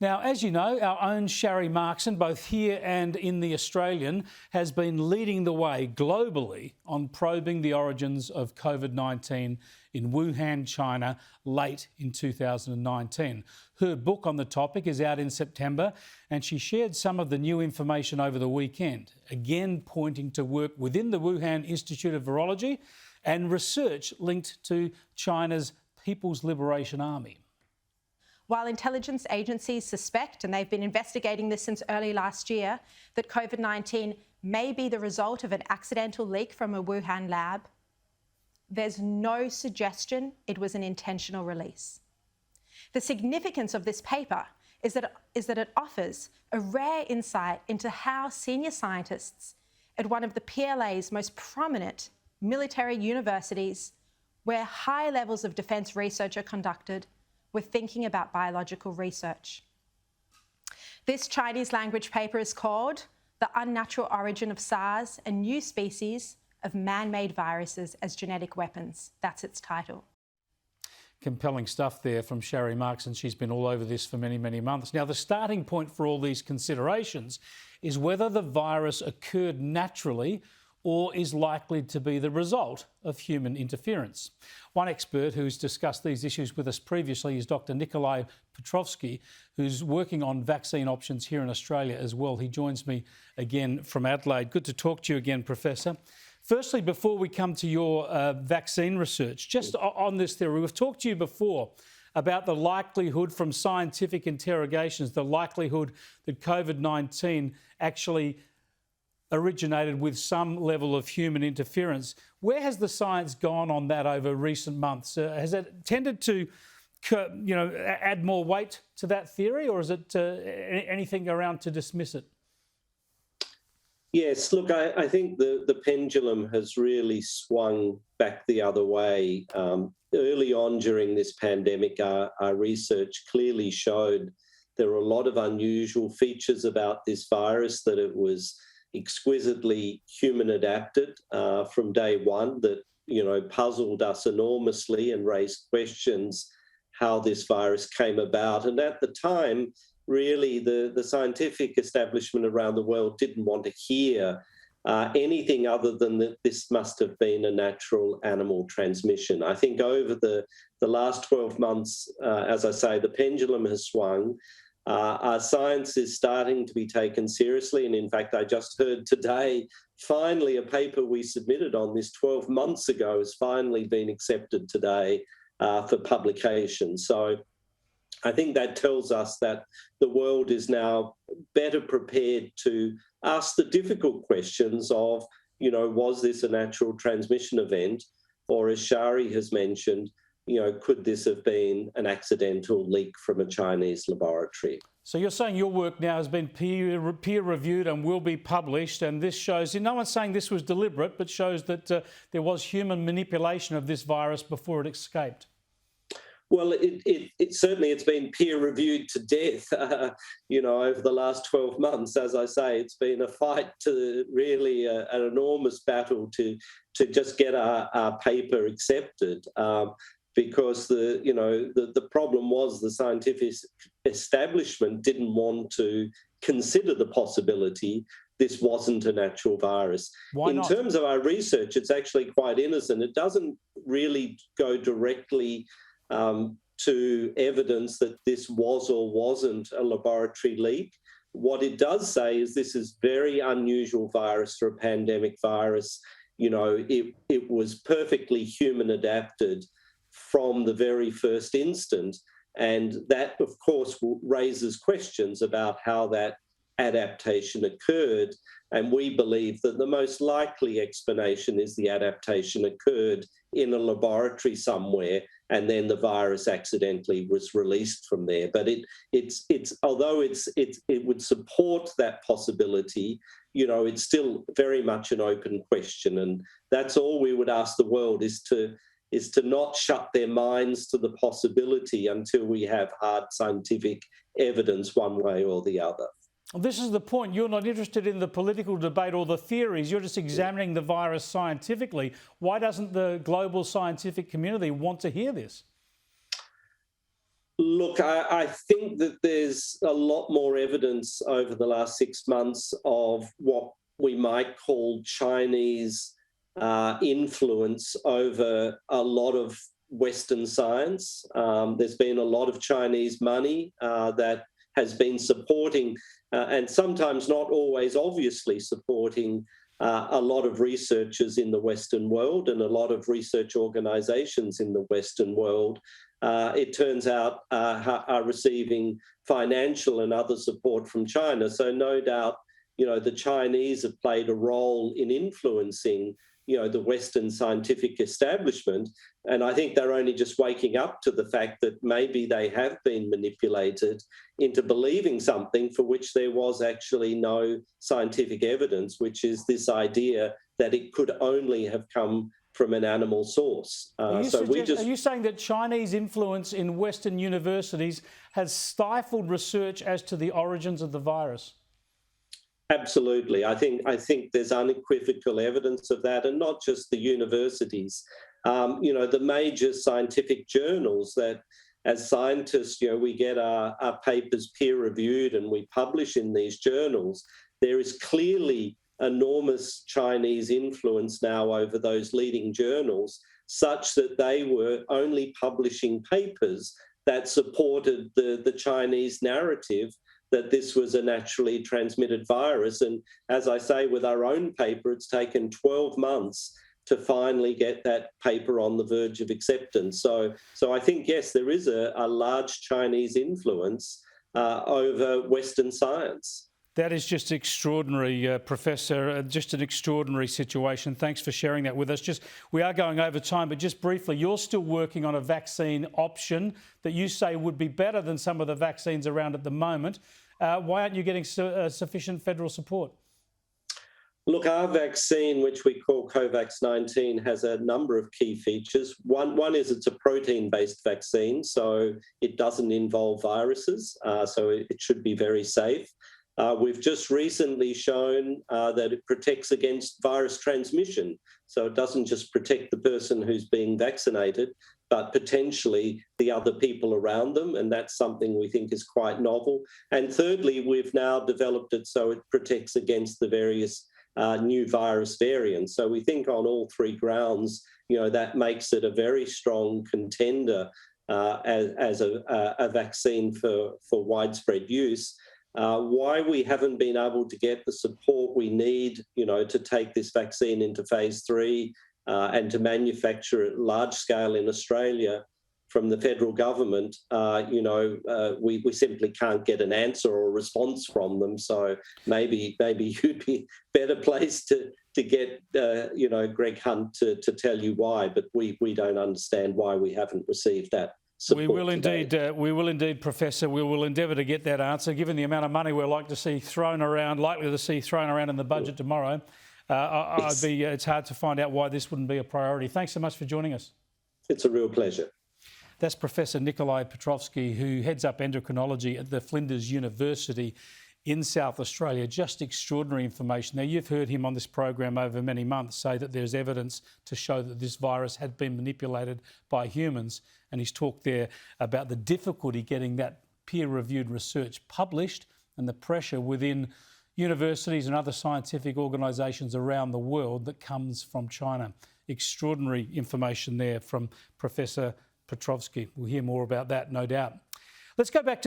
Now, as you know, our own Sharry Markson, both here and in The Australian, has been leading the way globally on probing the origins of COVID-19 in Wuhan, China, late in 2019. Her book on the topic is out in September, and she shared some of the new information over the weekend, again pointing to work within the Wuhan Institute of Virology and research linked to China's People's Liberation Army. While intelligence agencies suspect, and they've been investigating this since early last year, that COVID-19 may be the result of an accidental leak from a Wuhan lab, there's no suggestion it was an intentional release. The significance of this paper is that it offers a rare insight into how senior scientists at one of the PLA's most prominent military universities, where high levels of defence research are conducted, we're thinking about biological research. This Chinese language paper is called The Unnatural Origin of SARS and New Species of Man-Made Viruses as Genetic Weapons. That's its title. Compelling stuff there from Sharry Markson. She's been all over this for many, many months. Now, the starting point for all these considerations is whether the virus occurred naturally or is likely to be the result of human interference. One expert who's discussed these issues with us previously is Dr. Nikolai Petrovsky, who's working on vaccine options here in Australia as well. He joins me again from Adelaide. Good to talk to you again, Professor. Firstly, before we come to your vaccine research, just on this theory, we've talked to you before about the likelihood from scientific interrogations, the likelihood that COVID-19 actually originated with some level of human interference. Where has the science gone on that over recent months? Has it tended to, add more weight to that theory, or is it anything around to dismiss it? Yes, look, I think the pendulum has really swung back the other way. Early on during this pandemic, our research clearly showed there were a lot of unusual features about this virus, that it was exquisitely human adapted from day one, that, puzzled us enormously and raised questions how this virus came about. And at the time, really, the scientific establishment around the world didn't want to hear anything other than that this must have been a natural animal transmission. I think over the last 12 months, as I say, the pendulum has swung. Our science is starting to be taken seriously. And in fact, I just heard today, finally, a paper we submitted on this 12 months ago has finally been accepted today for publication. So I think that tells us that the world is now better prepared to ask the difficult questions of, was this a natural transmission event? Or as Sharry has mentioned, could this have been an accidental leak from a Chinese laboratory? So you're saying your work now has been peer-reviewed and will be published, and this shows, no one's saying this was deliberate, but shows that there was human manipulation of this virus before it escaped. Well, it certainly, it's been peer-reviewed to death, over the last 12 months. As I say, it's been a fight to really an enormous battle to just get our paper accepted. Because the problem was the scientific establishment didn't want to consider the possibility this wasn't a natural virus. Why not? In terms of our research, it's actually quite innocent. It doesn't really go directly to evidence that this was or wasn't a laboratory leak. What it does say is this is very unusual virus for a pandemic virus. It was perfectly human adapted from the very first instant. And that, of course, raises questions about how that adaptation occurred. And we believe that the most likely explanation is the adaptation occurred in a laboratory somewhere, and then the virus accidentally was released from there. But although it would support that possibility, it's still very much an open question. And that's all we would ask the world, is to not shut their minds to the possibility until we have hard scientific evidence one way or the other. This is the point. You're not interested in the political debate or the theories. You're just examining the virus scientifically. Why doesn't the global scientific community want to hear this? Look, I think that there's a lot more evidence over the last 6 months of what we might call Chinese influence over a lot of Western science. There's been a lot of Chinese money that has been supporting, and sometimes not always obviously supporting, a lot of researchers in the Western world and a lot of research organisations in the Western world. It turns out are receiving financial and other support from China. So no doubt, the Chinese have played a role in influencing, the Western scientific establishment. And I think they're only just waking up to the fact that maybe they have been manipulated into believing something for which there was actually no scientific evidence, which is this idea that it could only have come from an animal source. Are you saying that Chinese influence in Western universities has stifled research as to the origins of the virus? Absolutely. I think there's unequivocal evidence of that, and not just the universities. The major scientific journals that, as scientists, we get our papers peer-reviewed and we publish in these journals. There is clearly enormous Chinese influence now over those leading journals, such that they were only publishing papers that supported the Chinese narrative that this was a naturally transmitted virus. And as I say, with our own paper, it's taken 12 months to finally get that paper on the verge of acceptance. So I think, yes, there is a large Chinese influence over Western science. That is just extraordinary, Professor, just an extraordinary situation. Thanks for sharing that with us. We are going over time, but just briefly, you're still working on a vaccine option that you say would be better than some of the vaccines around at the moment. Why aren't you getting sufficient federal support? Look, our vaccine, which we call COVAX-19, has a number of key features. One is it's a protein-based vaccine, so it doesn't involve viruses, so it should be very safe. We've just recently shown that it protects against virus transmission. So it doesn't just protect the person who's being vaccinated, but potentially the other people around them. And that's something we think is quite novel. And thirdly, we've now developed it so it protects against the various new virus variants. So we think on all three grounds, that makes it a very strong contender as a vaccine for widespread use. Why we haven't been able to get the support we need, to take this vaccine into phase 3 and to manufacture it large scale in Australia from the federal government, we simply can't get an answer or a response from them. So maybe you'd be better placed to get, Greg Hunt to tell you why, but we don't understand why we haven't received that. We will indeed, Professor. We will endeavour to get that answer. Given the amount of money we're likely to see thrown around in the budget tomorrow, it's hard to find out why this wouldn't be a priority. Thanks so much for joining us. It's a real pleasure. That's Professor Nikolai Petrovsky, who heads up endocrinology at the Flinders University in South Australia. Just extraordinary information. Now, you've heard him on this program over many months say that there's evidence to show that this virus had been manipulated by humans. And he's talked there about the difficulty getting that peer-reviewed research published and the pressure within universities and other scientific organisations around the world that comes from China. Extraordinary information there from Professor Petrovsky. We'll hear more about that, no doubt. Let's go back to